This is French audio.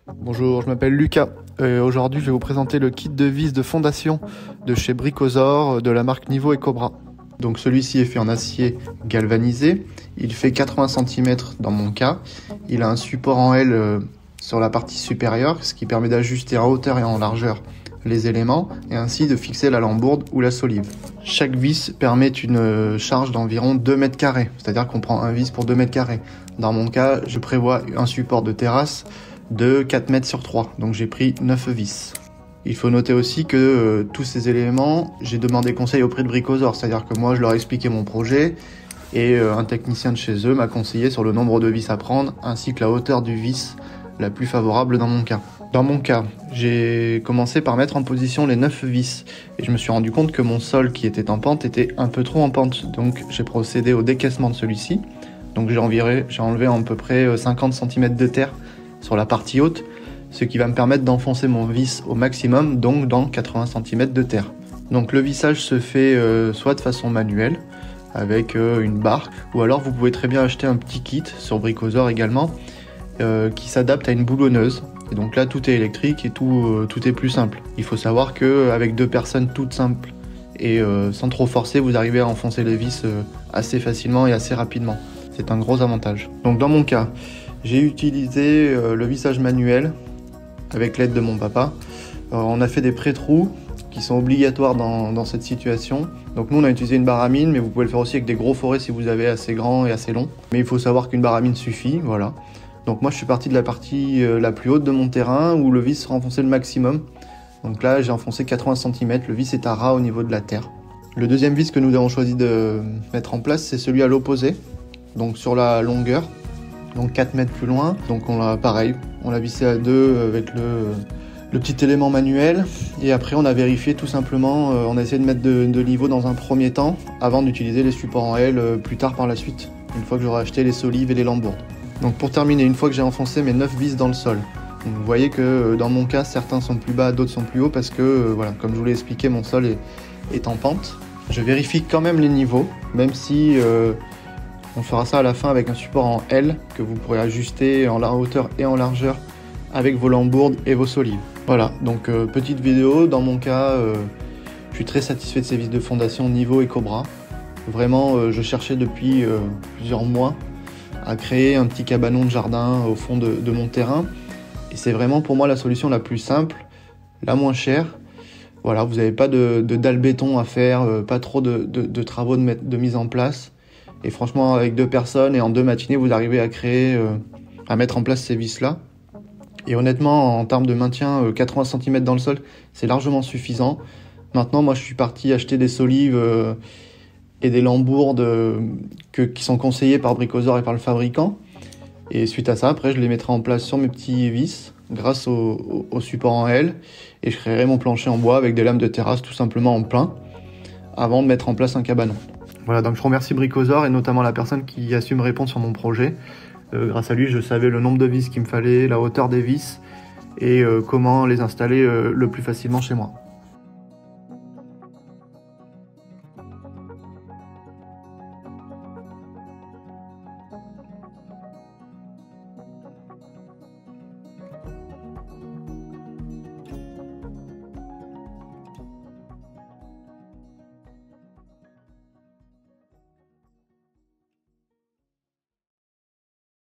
Bonjour, je m'appelle Lucas. Aujourd'hui, je vais vous présenter le kit de vis de fondation de chez Bricosaur de la marque Nivo et Cobra. Donc celui-ci est fait en acier galvanisé. Il fait 80 cm dans mon cas. Il a un support en L sur la partie supérieure, ce qui permet d'ajuster en hauteur et en largeur les éléments et ainsi de fixer la lambourde ou la solive. Chaque vis permet une charge d'environ 2 mètres carrés, c'est-à-dire qu'on prend un vis pour 2 mètres carrés. Dans mon cas, je prévois un support de terrasse de 4 mètres sur 3, donc j'ai pris 9 vis. Il faut noter aussi que tous ces éléments, j'ai demandé conseil auprès de Bricosaur, c'est-à-dire que moi je leur ai expliqué mon projet et un technicien de chez eux m'a conseillé sur le nombre de vis à prendre ainsi que la hauteur du vis la plus favorable dans mon cas. Dans mon cas, j'ai commencé par mettre en position les 9 vis et je me suis rendu compte que mon sol qui était en pente était un peu trop en pente, donc j'ai procédé au décaissement de celui-ci. Donc j'ai enlevé à peu près 50 cm de terre sur la partie haute, ce qui va me permettre d'enfoncer mon vis au maximum, donc dans 80 cm de terre. Donc le vissage se fait soit de façon manuelle, avec une barre, ou alors vous pouvez très bien acheter un petit kit sur Bricosaur également, qui s'adapte à une boulonneuse. Et donc là tout est électrique et tout est plus simple. Il faut savoir qu'avec deux personnes toutes simples et sans trop forcer, vous arrivez à enfoncer les vis assez facilement et assez rapidement. C'est un gros avantage. Donc dans mon cas, j'ai utilisé le vissage manuel avec l'aide de mon papa. On a fait des pré-trous qui sont obligatoires dans cette situation. Donc nous on a utilisé une baramine, mais vous pouvez le faire aussi avec des gros forets si vous avez assez grand et assez long. Mais il faut savoir qu'une baramine suffit, voilà. Donc moi je suis parti de la partie la plus haute de mon terrain où le vis sera enfoncé le maximum. Donc là j'ai enfoncé 80 cm, le vis est à ras au niveau de la terre. Le deuxième vis que nous avons choisi de mettre en place, c'est celui à l'opposé, donc sur la longueur, donc 4 mètres plus loin. Donc on l'a vissé à deux avec le petit élément manuel et après on a vérifié tout simplement, on a essayé de mettre de niveau dans un premier temps avant d'utiliser les supports en L plus tard par la suite, une fois que j'aurai acheté les solives et les lambourdes. Donc pour terminer, une fois que j'ai enfoncé mes 9 vis dans le sol, donc vous voyez que dans mon cas, certains sont plus bas, d'autres sont plus hauts parce que, voilà, comme je vous l'ai expliqué, mon sol est en pente. Je vérifie quand même les niveaux, même si on fera ça à la fin avec un support en L que vous pourrez ajuster en hauteur et en largeur avec vos lambourdes et vos solives. Voilà, donc petite vidéo, dans mon cas, je suis très satisfait de ces vis de fondation Nivo et Cobra. Vraiment, je cherchais depuis plusieurs mois à créer un petit cabanon de jardin au fond de mon terrain. Et c'est vraiment pour moi la solution la plus simple, la moins chère. Voilà, vous n'avez pas de dalle béton à faire, pas trop de travaux de mise en place. Et franchement, avec deux personnes et en 2 matinées, vous arrivez à mettre en place ces vis-là. Et honnêtement, en termes de maintien, 80 cm dans le sol, c'est largement suffisant. Maintenant, moi, je suis parti acheter des solives et des lambourdes qui sont conseillées par Bricosaur et par le fabricant. Et suite à ça, après, je les mettrai en place sur mes petits vis grâce au support en L. Et je créerai mon plancher en bois avec des lames de terrasse tout simplement en plein avant de mettre en place un cabanon. Voilà, donc je remercie Bricosaur et notamment la personne qui a su me répondre sur mon projet. Grâce à lui, je savais le nombre de vis qu'il me fallait, la hauteur des vis et comment les installer le plus facilement chez moi.